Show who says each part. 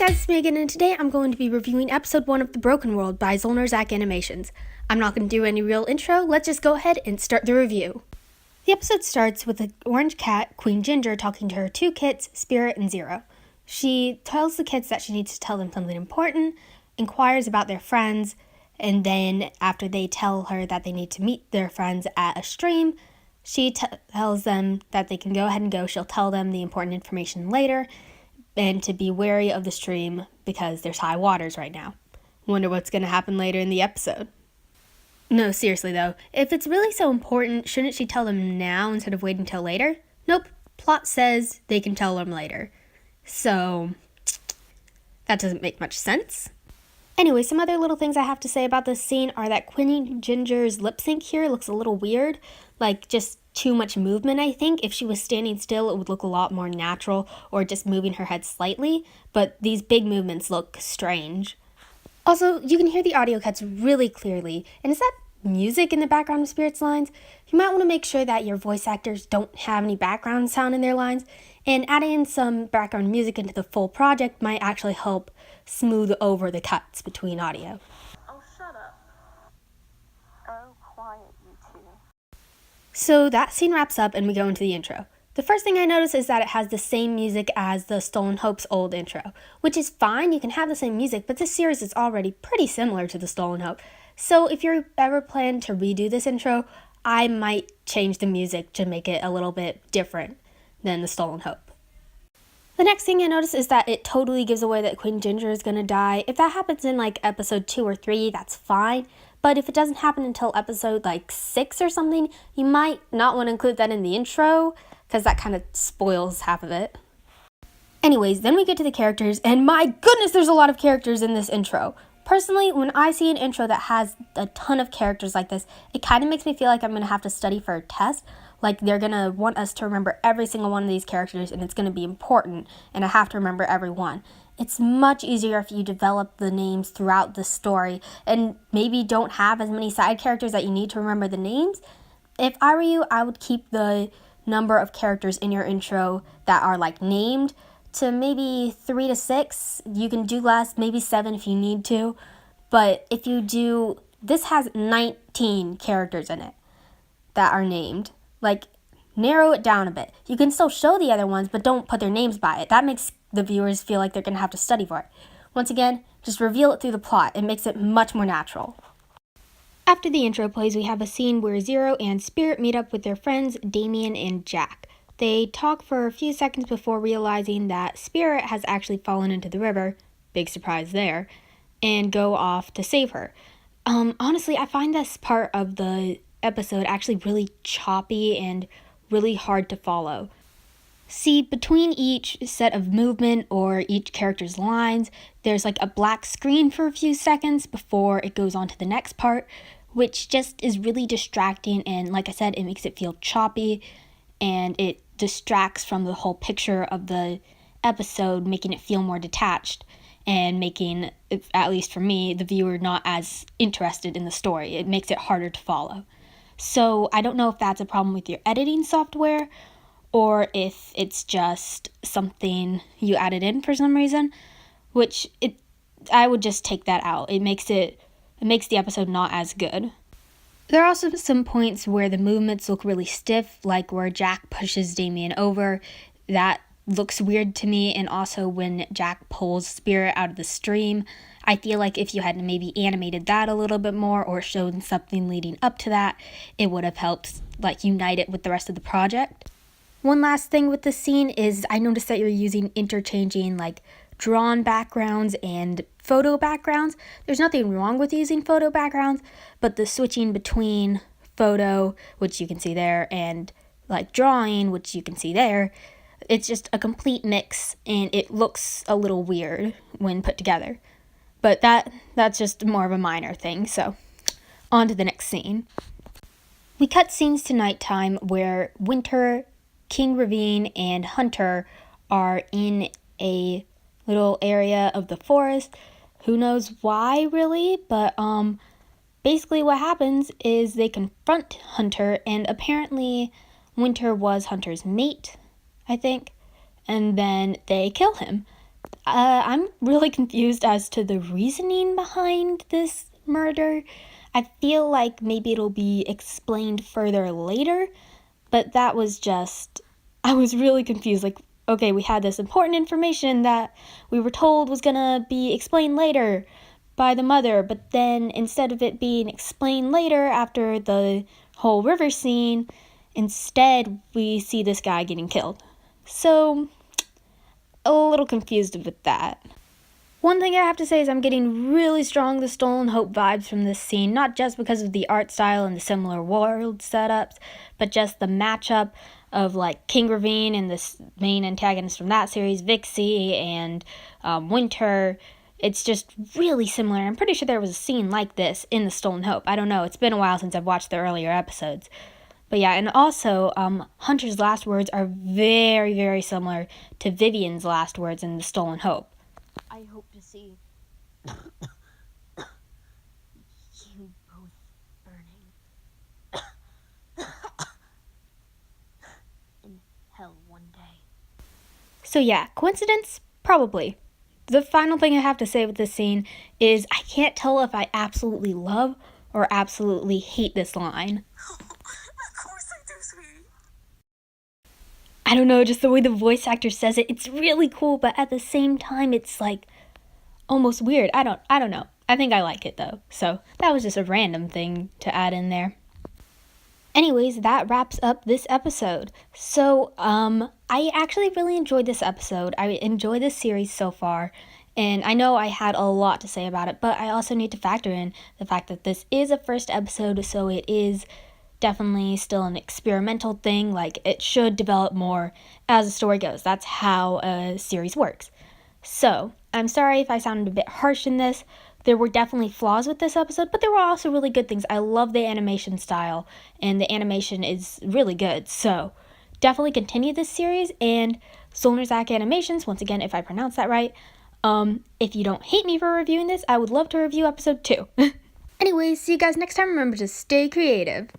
Speaker 1: guys, it's Megan, and today I'm going to be reviewing episode 1 of The Broken World by Zolinerzak Animations. I'm not going to do any real intro, let's just go ahead and start the review. The episode starts with the orange cat, Queen Ginger, talking to her two kits, Spirit and Zero. She tells the kits that she needs to tell them something important, inquires about their friends, and then after they tell her that they need to meet their friends at a stream, she tells them that they can go ahead and go. She'll tell them the important information later, and to be wary of the stream because there's high waters right now. Wonder what's going to happen later in the episode. No, seriously though, if it's really so important, shouldn't she tell them now instead of waiting until later? Nope, plot says they can tell them later. So, that doesn't make much sense. Anyway, some other little things I have to say about this scene are that Queen Ginger's lip sync here looks a little weird, like just too much movement, I think. If she was standing still, it would look a lot more natural, or just moving her head slightly, but these big movements look strange. Also, you can hear the audio cuts really clearly, and is that music in the background of Spirit's lines? You might want to make sure that your voice actors don't have any background sound in their lines, and adding some background music into the full project might actually help smooth over the cuts between audio.
Speaker 2: Oh, shut up. Oh, quiet, you two.
Speaker 1: So that scene wraps up and we go into the intro. The first thing I notice is that it has the same music as the Stolen Hope's old intro, which is fine, you can have the same music, but this series is already pretty similar to the Stolen Hope. So if you're ever planning to redo this intro, I might change the music to make it a little bit different than the Stolen Hope. The next thing I notice is that it totally gives away that Queen Ginger is going to die. If that happens in like episode 2 or 3, that's fine. But if it doesn't happen until episode like 6 or something, you might not want to include that in the intro, because that kind of spoils half of it. Anyways, then we get to the characters, and my goodness, there's a lot of characters in this intro. Personally, when I see an intro that has a ton of characters like this, it kind of makes me feel like I'm going to have to study for a test. Like they're going to want us to remember every single one of these characters, and it's going to be important, and I have to remember every one. It's much easier if you develop the names throughout the story and maybe don't have as many side characters that you need to remember the names. If I were you, I would keep the number of characters in your intro that are like named to maybe 3 to 6. You can do less, maybe 7 if you need to. But if you do, this has 19 characters in it that are named. Like, narrow it down a bit. You can still show the other ones, but don't put their names by it. That makes the viewers feel like they're going to have to study for it. Once again, just reveal it through the plot. It makes it much more natural. After the intro plays, we have a scene where Zero and Spirit meet up with their friends Damien and Jack. They talk for a few seconds before realizing that Spirit has actually fallen into the river, big surprise there, and go off to save her. Honestly, I find this part of the episode actually really choppy and really hard to follow. See, between each set of movement or each character's lines, there's like a black screen for a few seconds before it goes on to the next part, which just is really distracting, and like I said, it makes it feel choppy, and it distracts from the whole picture of the episode, making it feel more detached and making, at least for me, the viewer not as interested in the story. It makes it harder to follow. So I don't know if that's a problem with your editing software or if it's just something you added in for some reason, which I would just take that out. It makes the episode not as good. There are also some points where the movements look really stiff, like where Jack pushes Damien over. That looks weird to me, and also when Jack pulls Spirit out of the stream. I feel like if you had maybe animated that a little bit more or shown something leading up to that, it would have helped like unite it with the rest of the project. One last thing with this scene is I noticed that you're using interchanging like drawn backgrounds and photo backgrounds. There's nothing wrong with using photo backgrounds, but the switching between photo, which you can see there, and like drawing, which you can see there, it's just a complete mix, and it looks a little weird when put together. But that's just more of a minor thing, so on to the next scene. We cut scenes to nighttime where Winter, King Ravine, and Hunter are in a little area of the forest. Who knows why, really, but basically what happens is they confront Hunter, and apparently Winter was Hunter's mate, I think, and then they kill him. I'm really confused as to the reasoning behind this murder. I feel like maybe it'll be explained further later, but that was just, I was really confused. Like, okay, we had this important information that we were told was gonna be explained later by the mother, but then instead of it being explained later after the whole river scene, instead we see this guy getting killed. So, a little confused with that. One thing I have to say is I'm getting really strong the Stolen Hope vibes from this scene, not just because of the art style and the similar world setups, but just the matchup of like King Ravine and the main antagonist from that series, Vixie, and Winter. It's just really similar. I'm pretty sure there was a scene like this in the Stolen Hope. I don't know, it's been a while since I've watched the earlier episodes. But yeah, and also, Hunter's last words are very, very similar to Vivian's last words in the Stolen Hope.
Speaker 2: I hope to see you both burning in hell one day.
Speaker 1: So yeah, coincidence? Probably. The final thing I have to say with this scene is I can't tell if I absolutely love or absolutely hate this line.
Speaker 2: Of course I do, sweetie.
Speaker 1: I don't know, just the way the voice actor says it, it's really cool, but at the same time it's like almost weird. I don't know. I think I like it though. So that was just a random thing to add in there. Anyways, that wraps up this episode. So, I actually really enjoyed this episode. I enjoy this series so far, and I know I had a lot to say about it, but I also need to factor in the fact that this is a first episode, so it is definitely still an experimental thing. Like, it should develop more as the story goes. That's how a series works. So, I'm sorry if I sounded a bit harsh in this. There were definitely flaws with this episode, but there were also really good things. I love the animation style, and the animation is really good. So, definitely continue this series, and Zolinerzak Animations, once again, if I pronounce that right. If you don't hate me for reviewing this, I would love to review episode 2. Anyways, see you guys next time. Remember to stay creative.